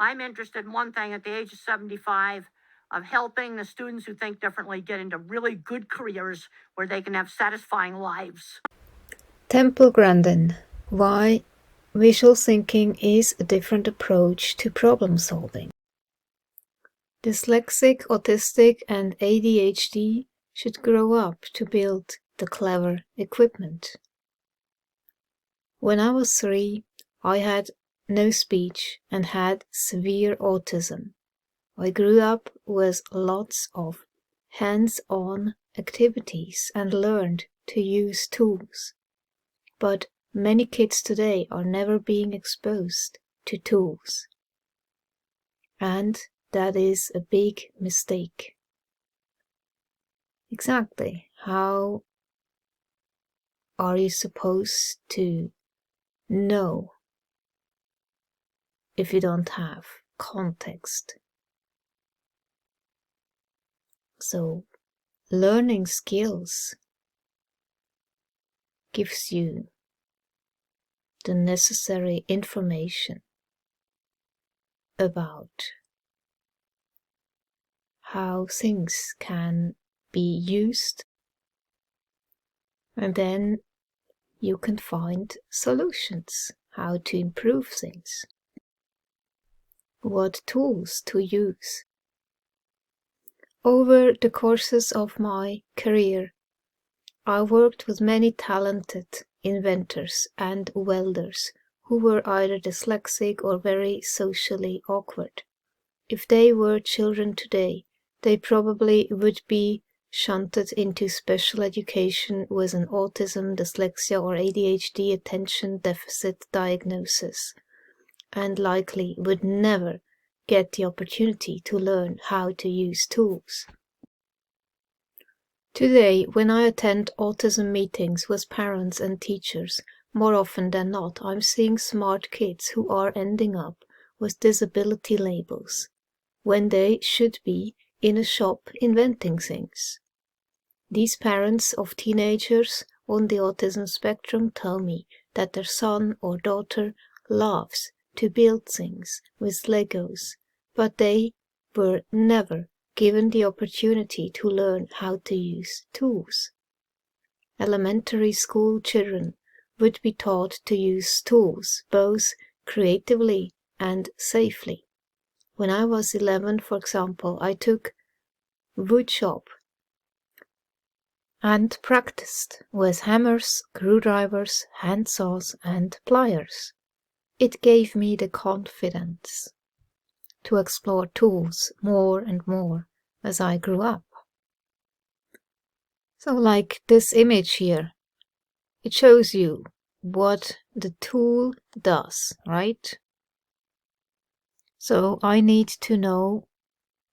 I'm interested in one thing at the age of 75 of helping the students who think differently get into really good careers where they can have satisfying lives. Temple Grandin, why visual thinking is a different approach to problem solving. Dyslexic, autistic, and ADHD should grow up to build the clever equipment. When I was 3, I had no speech and had severe autism. I grew up with lots of hands-on activities and learned to use tools. But many kids today are never being exposed to tools. And that is a big mistake. Exactly. How are you supposed to know if you don't have context? So, learning skills gives you the necessary information about how things can be used, and then you can find solutions, how to improve things, what tools to use. Over the courses of my career, I worked with many talented inventors and welders who were either dyslexic or very socially awkward. If they were children today, they probably would be shunted into special education with an autism, dyslexia, or ADHD attention deficit diagnosis, and likely would never get the opportunity to learn how to use tools. Today, when I attend autism meetings with parents and teachers, more often than not, I'm seeing smart kids who are ending up with disability labels, when they should be in a shop inventing things. These parents of teenagers on the autism spectrum tell me that their son or daughter loves to build things with Legos, but they were never given the opportunity to learn how to use tools. Elementary school children would be taught to use tools both creatively and safely. When I was 11, for example, I took woodshop and practiced with hammers, screwdrivers, handsaws, and pliers. It gave me the confidence to explore tools more and more as I grew up. So like this image here, it shows you what the tool does, right? So I need to know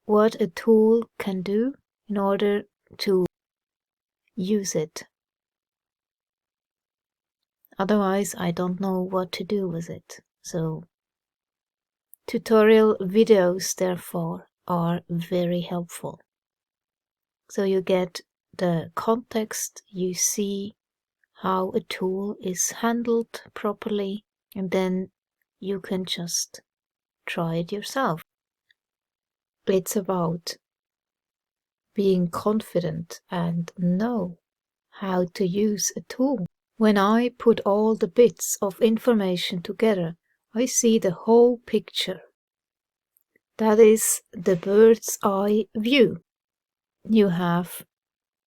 what a tool can do in order to use it. Otherwise, I don't know what to do with it. So tutorial videos, therefore, are very helpful. So you get the context, you see how a tool is handled properly, and then you can just try it yourself. It's about being confident and know how to use a tool. When I put all the bits of information together, I see the whole picture. That is the bird's eye view. You have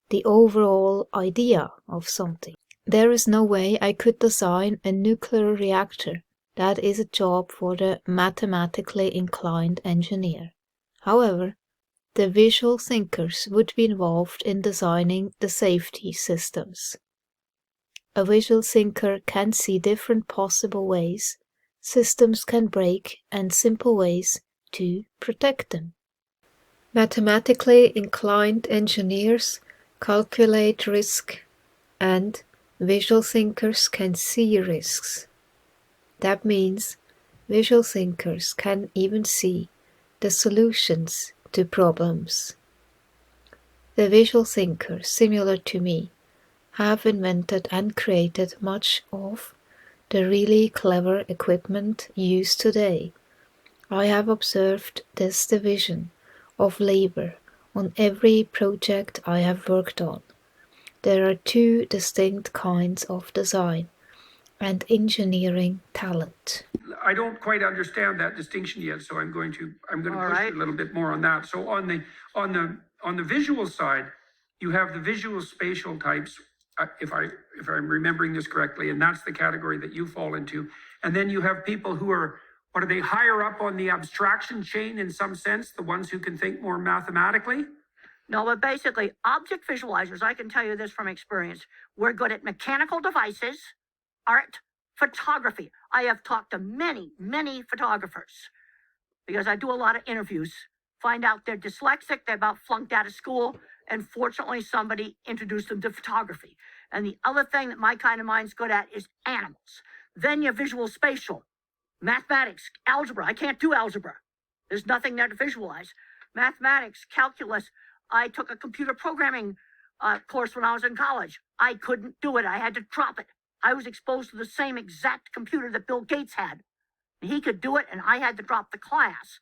the overall idea of something. There is no way I could design a nuclear reactor. That is a job for the mathematically inclined engineer. However, the visual thinkers would be involved in designing the safety systems. A visual thinker can see different possible ways systems can break and simple ways to protect them. Mathematically inclined engineers calculate risk, and visual thinkers can see risks. That means visual thinkers can even see the solutions to problems. The visual thinkers, similar to me, have invented and created much of the really clever equipment used today, I have observed this division of labor on every project I have worked on. There are two distinct kinds of design and engineering talent. I don't quite understand that distinction yet, so I'm going to All push right. you a little bit more on that. So on the visual side, you have the visual spatial types, if I'm remembering this correctly, and that's the category that you fall into. And then you have people who are, what are they, higher up on the abstraction chain in some sense, the ones who can think more mathematically? No, but basically, object visualizers, I can tell you this from experience, we're good at mechanical devices, art, photography. I have talked to many, many photographers because I do a lot of interviews, find out they're dyslexic, they're about flunked out of school, and fortunately somebody introduced them to photography. And the other thing that my kind of mind's good at is animals. Then your visual spatial, mathematics, algebra. I can't do algebra. There's nothing there to visualize. Mathematics, calculus. I took a computer programming course when I was in college. I couldn't do it. I had to drop it. I was exposed to the same exact computer that Bill Gates had. He could do it, and I had to drop the class.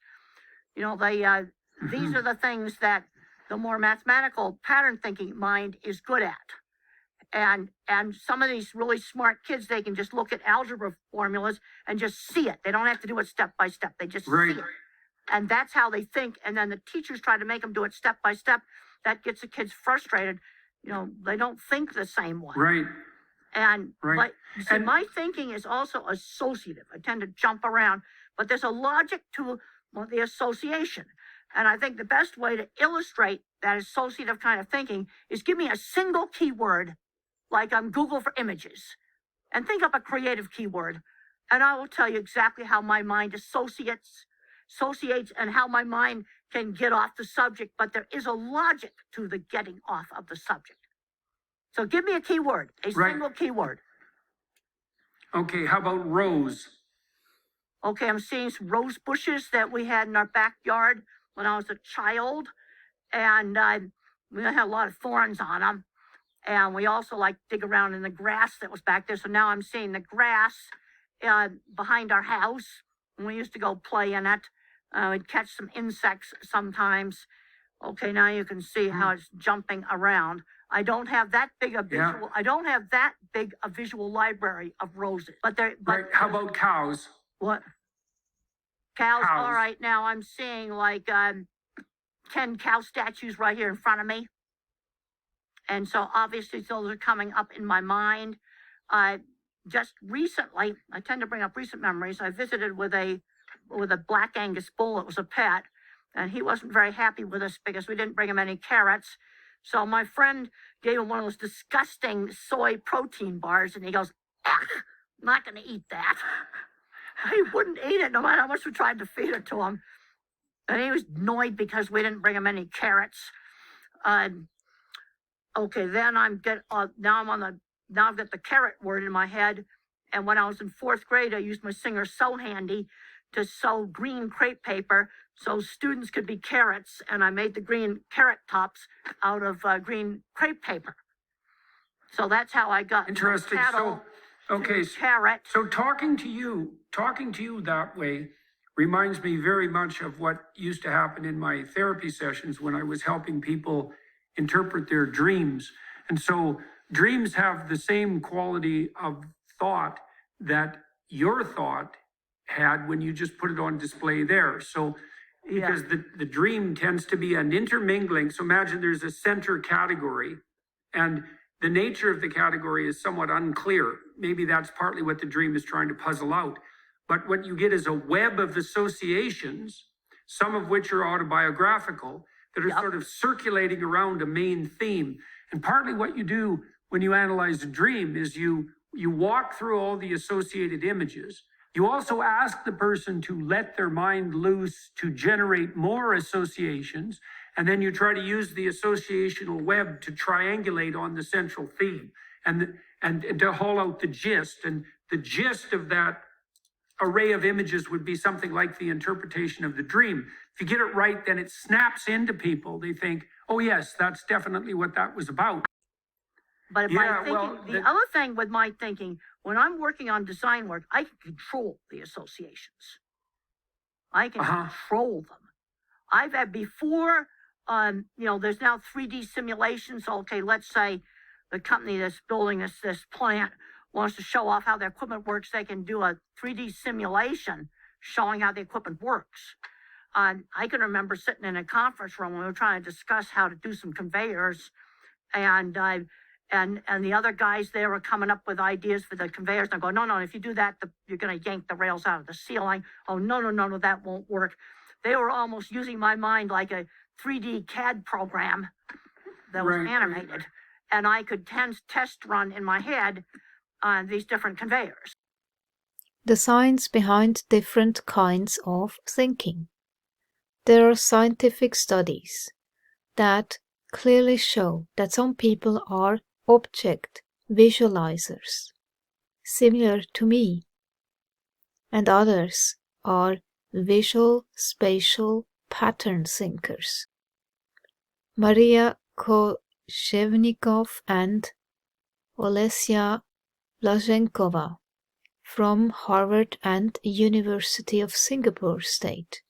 You know, these are the things that the more mathematical pattern thinking mind is good at. And some of these really smart kids, they can just look at algebra formulas and just see it. They don't have to do it step by step. They just Right. see it. And that's how they think. And then the teachers try to make them do it step by step. That gets the kids frustrated. You know, they don't think the same way. Right. And Right. but see, And- my thinking is also associative. I tend to jump around, but there's a logic to the association. And I think the best way to illustrate that associative kind of thinking is give me a single keyword, like on Google for images, and think up a creative keyword, and I will tell you exactly how my mind associates and how my mind can get off the subject, but there is a logic to the getting off of the subject. So give me a keyword, a Right. single keyword. Okay, how about rose? Okay, I'm seeing some rose bushes that we had in our backyard when I was a child, and we had a lot of thorns on them. And we also like dig around in the grass that was back there. So now I'm seeing the grass behind our house. And we used to go play in it. We'd catch some insects sometimes. Okay, now you can see how it's jumping around. I don't have that big a Yeah. visual. I don't have that big a visual library of roses. But there. But Right. How about cows? what? Cows. Cows. All right. Now I'm seeing like 10 cow statues right here in front of me. And so obviously those are coming up in my mind. Just recently, I tend to bring up recent memories. I visited with a Black Angus bull. It was a pet, and he wasn't very happy with us because we didn't bring him any carrots. So my friend gave him one of those disgusting soy protein bars, and he goes, "Ah, I'm not going to eat that." He wouldn't eat it no matter how much we tried to feed it to him. And he was annoyed because we didn't bring him any carrots. Okay, then now I've got the carrot word in my head. And when I was in 4th grade, I used my Singer Sew Handy to sew green crepe paper so students could be carrots. And I made the green carrot tops out of green crepe paper. So that's how I got Interesting. cattle So, okay. to carrot. So talking to you that way reminds me very much of what used to happen in my therapy sessions when I was helping people interpret their dreams. And so dreams have the same quality of thought that your thought had when you just put it on display there. So because the dream tends to be an intermingling. So imagine there's a center category, and the nature of the category is somewhat unclear. Maybe that's partly what the dream is trying to puzzle out. But what you get is a web of associations, some of which are autobiographical, that are sort of circulating around a main theme. And partly what you do when you analyze a dream is you walk through all the associated images. You also ask the person to let their mind loose to generate more associations. And then you try to use the associational web to triangulate on the central theme and to haul out the gist. And the gist of that array of images would be something like the interpretation of the dream. If you get it right, then it snaps into people. They think, oh yes, that's definitely what that was about. But Yeah, my thinking, well, the other thing with my thinking, when I'm working on design work, I can control the associations. I can control them. I've had before, there's now 3D simulations. Okay, let's say the company that's building this plant wants to show off how their equipment works. They can do a 3D simulation showing how the equipment works. I can remember sitting in a conference room when we were trying to discuss how to do some conveyors, and the other guys there were coming up with ideas for the conveyors. And I go, no, if you do that, you're going to yank the rails out of the ceiling. Oh, no, that won't work. They were almost using my mind like a 3D CAD program that was animated. And I could test run in my head on these different conveyors. The science behind different kinds of thinking. There are scientific studies that clearly show that some people are object visualizers, similar to me, and others are visual spatial pattern thinkers. Maria Koshevnikov and Olesya Blaženkova from Harvard and University of Singapore state.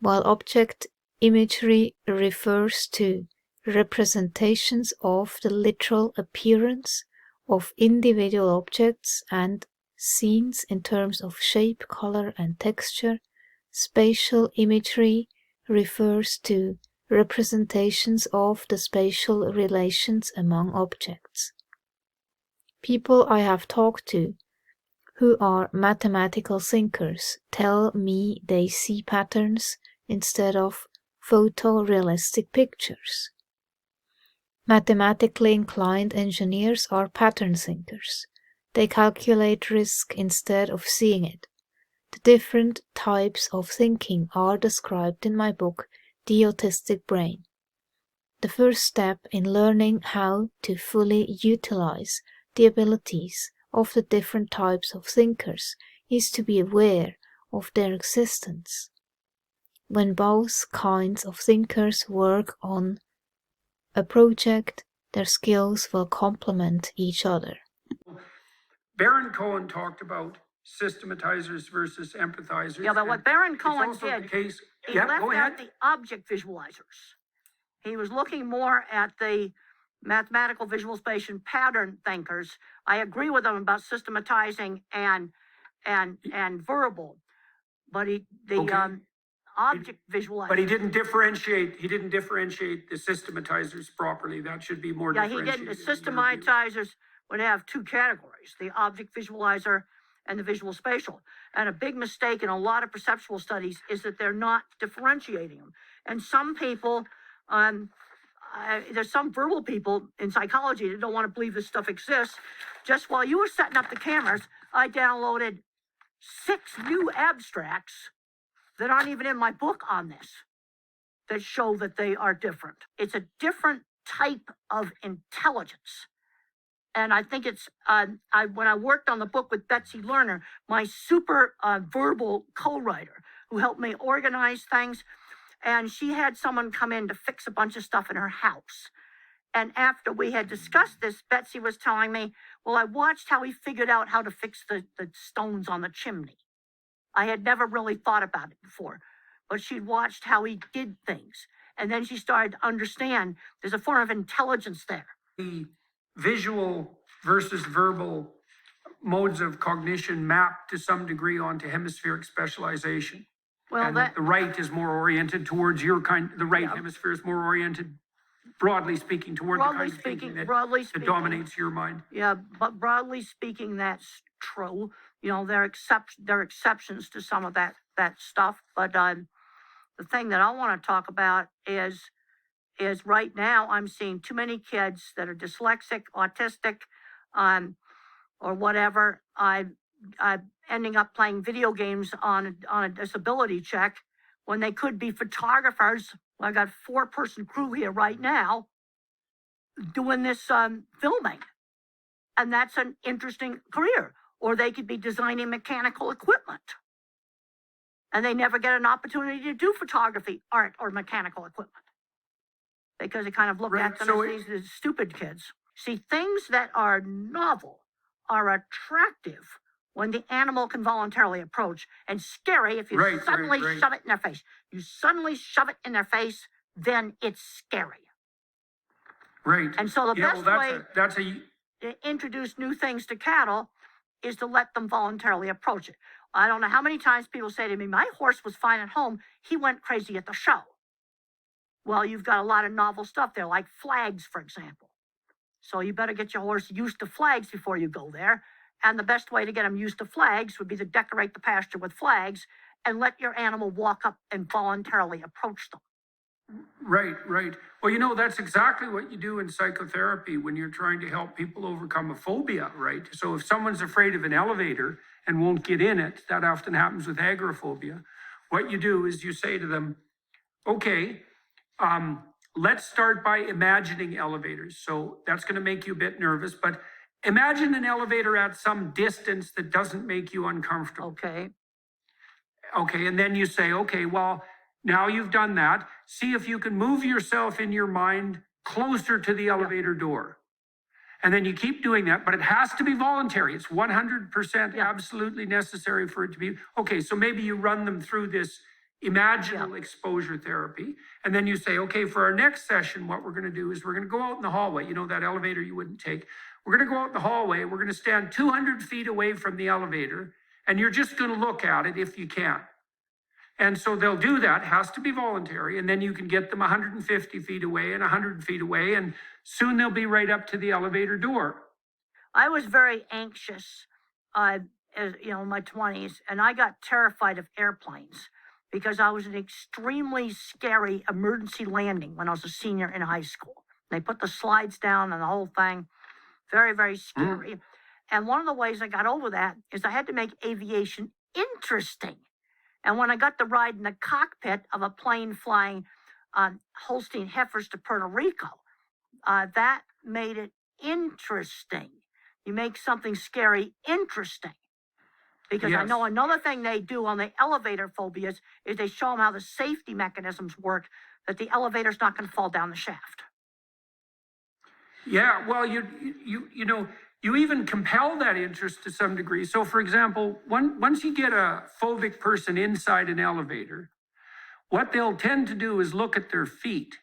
While object imagery refers to representations of the literal appearance of individual objects and scenes in terms of shape, color, and texture, spatial imagery refers to representations of the spatial relations among objects. People I have talked to who are mathematical thinkers tell me they see patterns instead of photorealistic pictures. Mathematically inclined engineers are pattern thinkers. They calculate risk instead of seeing it. The different types of thinking are described in my book, The Autistic Brain. The first step in learning how to fully utilize the abilities of the different types of thinkers is to be aware of their existence. When both kinds of thinkers work on a project, their skills will complement each other. Baron Cohen talked about systematizers versus empathizers. Yeah, but what Baron Cohen also did, the case. he Yeah, left go ahead. out the object visualizers. He was looking more at the mathematical visualization pattern thinkers. I agree with him about systematizing and verbal, but object visualizers. But he didn't differentiate. He didn't differentiate the systematizers properly. That should be more. Yeah, he didn't. The systematizers would have two categories: the object visualizer and the visual spatial. And a big mistake in a lot of perceptual studies is that they're not differentiating them. And some people, there's some verbal people in psychology that don't want to believe this stuff exists. Just while you were setting up the cameras, I downloaded 6 new abstracts that aren't even in my book on this, that show that they are different. It's a different type of intelligence. And I think it's, when I worked on the book with Betsy Lerner, my super verbal co-writer who helped me organize things, and she had someone come in to fix a bunch of stuff in her house. And after we had discussed this, Betsy was telling me, well, I watched how he figured out how to fix the stones on the chimney. I had never really thought about it before, but she'd watched how he did things. And then she started to understand there's a form of intelligence there. The visual versus verbal modes of cognition map to some degree onto hemispheric specialization. Well, and the right is more oriented towards your kind, the right hemisphere is more oriented, broadly speaking, toward the kind of thinking that dominates your mind. Yeah, but broadly speaking, that's true. You know, there are exceptions to some of that stuff. But the thing that I want to talk about is right now I'm seeing too many kids that are dyslexic, autistic, or whatever. I'm ending up playing video games on a disability check when they could be photographers. I got 4-person crew here right now doing this filming, and that's an interesting career. Or they could be designing mechanical equipment, and they never get an opportunity to do photography, art, or mechanical equipment because they kind of look at them as these stupid kids. See, things that are novel are attractive when the animal can voluntarily approach. And scary if you Right, suddenly right. shove it in their face. You suddenly shove it in their face, then it's scary. Right. And so the Yeah, best well, way that's a, to introduce new things to cattle is to let them voluntarily approach it. I don't know how many times people say to me, my horse was fine at home. He went crazy at the show. Well, you've got a lot of novel stuff there, like flags, for example. So you better get your horse used to flags before you go there. And the best way to get them used to flags would be to decorate the pasture with flags and let your animal walk up and voluntarily approach them. right, right. Well, you know, that's exactly what you do in psychotherapy when you're trying to help people overcome a phobia, right? So if someone's afraid of an elevator and won't get in it, that often happens with agoraphobia. What you do is you say to them, okay, let's start by imagining elevators. So that's going to make you a bit nervous, but imagine an elevator at some distance that doesn't make you uncomfortable. Okay. Okay, and then you say, okay, well, now you've done that. See if you can move yourself in your mind closer to the elevator door. And then you keep doing that, but it has to be voluntary. It's 100% absolutely necessary for it to be. Okay, so maybe you run them through this imaginal exposure therapy. And then you say, okay, for our next session, what we're going to do is we're going to go out in the hallway. You know, that elevator you wouldn't take. We're going to go out in the hallway. We're going to stand 200 feet away from the elevator. And you're just going to look at it if you can. And so they'll do that, has to be voluntary, and then you can get them 150 feet away and 100 feet away, and soon they'll be right up to the elevator door. I was very anxious, as you know, in my 20s, and I got terrified of airplanes because I was an extremely scary emergency landing when I was a senior in high school. They put the slides down and the whole thing, very, very scary. And one of the ways I got over that is I had to make aviation interesting. And when I got to ride in the cockpit of a plane flying Holstein heifers to Puerto Rico, that made it interesting. You make something scary interesting. Because I know another thing they do on the elevator phobias is they show them how the safety mechanisms work, that the elevator's not going to fall down the shaft. Yeah, well, you know, you even compel that interest to some degree. So, for example, once you get a phobic person inside an elevator, what they'll tend to do is look at their feet.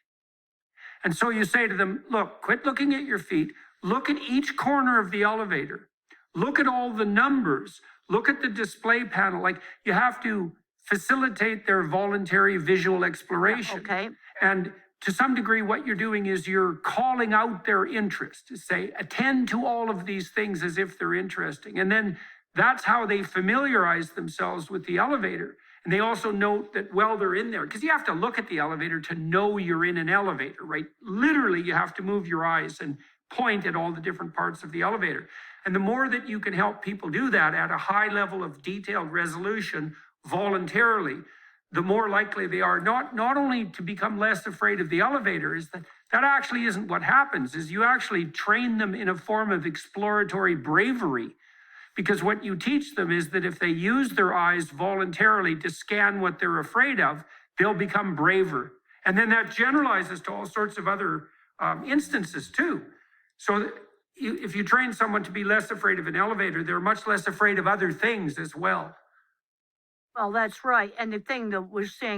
And so you say to them, look, quit looking at your feet. Look at each corner of the elevator. Look at all the numbers. Look at the display panel. Like, you have to facilitate their voluntary visual exploration. Okay. And to some degree, what you're doing is you're calling out their interest to say, attend to all of these things as if they're interesting. And then that's how they familiarize themselves with the elevator. And they also note that while they're in there, because you have to look at the elevator to know you're in an elevator, right? Literally, you have to move your eyes and point at all the different parts of the elevator. And the more that you can help people do that at a high level of detailed resolution voluntarily, the more likely they are not only to become less afraid of the elevator, is that actually isn't what happens, is you actually train them in a form of exploratory bravery. Because what you teach them is that if they use their eyes voluntarily to scan what they're afraid of, they'll become braver. And then that generalizes to all sorts of other instances too. So if you train someone to be less afraid of an elevator, they're much less afraid of other things as well. Well, that's right. And the thing that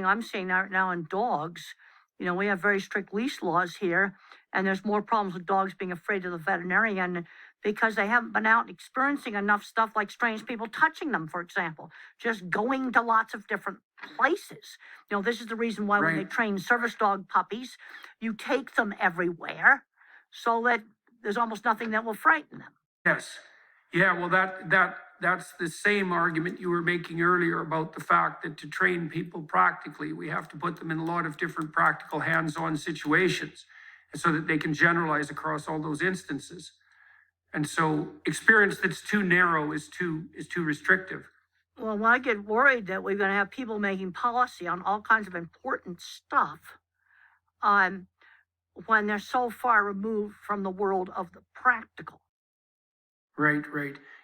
I'm seeing now in dogs, you know, we have very strict leash laws here, and there's more problems with dogs being afraid of the veterinarian because they haven't been out experiencing enough stuff like strange people touching them, for example, just going to lots of different places. You know, this is the reason why when they train service dog puppies, you take them everywhere so that there's almost nothing that will frighten them. Yes. Yeah, well, that's the same argument you were making earlier about the fact that to train people practically, we have to put them in a lot of different practical hands-on situations so that they can generalize across all those instances. And so experience that's too narrow is too restrictive. Well, I get worried that we're going to have people making policy on all kinds of important stuff when they're so far removed from the world of the practical. Right.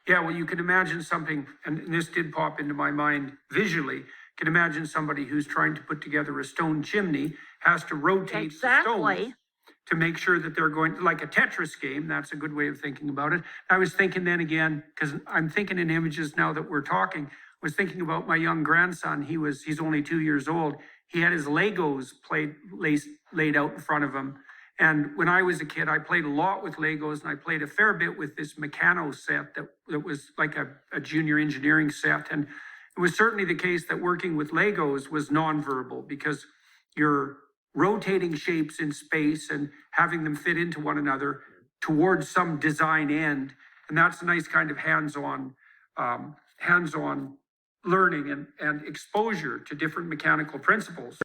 Yeah, well, you can imagine something, and this did pop into my mind visually. You can imagine somebody who's trying to put together a stone chimney, has to rotate the stones. to make sure that they're going, like a Tetris game. That's a good way of thinking about it. I was thinking then again, because I'm thinking in images now that we're talking, was thinking about my young grandson. He's only 2 years old. He had his Legos laid out in front of him. And when I was a kid, I played a lot with Legos, and I played a fair bit with this Meccano set that was like a junior engineering set. And it was certainly the case that working with Legos was nonverbal, because you're rotating shapes in space and having them fit into one another towards some design end. And that's a nice kind of hands-on learning and exposure to different mechanical principles.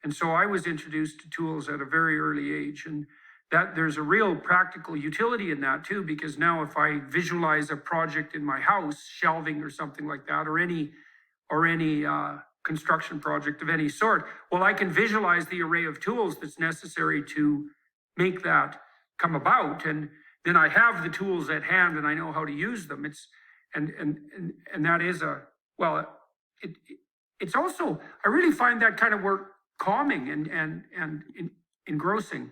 And so I was introduced to tools at a very early age, and that there's a real practical utility in that too, because now if I visualize a project in my house, shelving or something like that, or any construction project of any sort, well, I can visualize the array of tools that's necessary to make that come about, and then I have the tools at hand and I know how to use them. And that is it's also, I really find that kind of work calming and engrossing.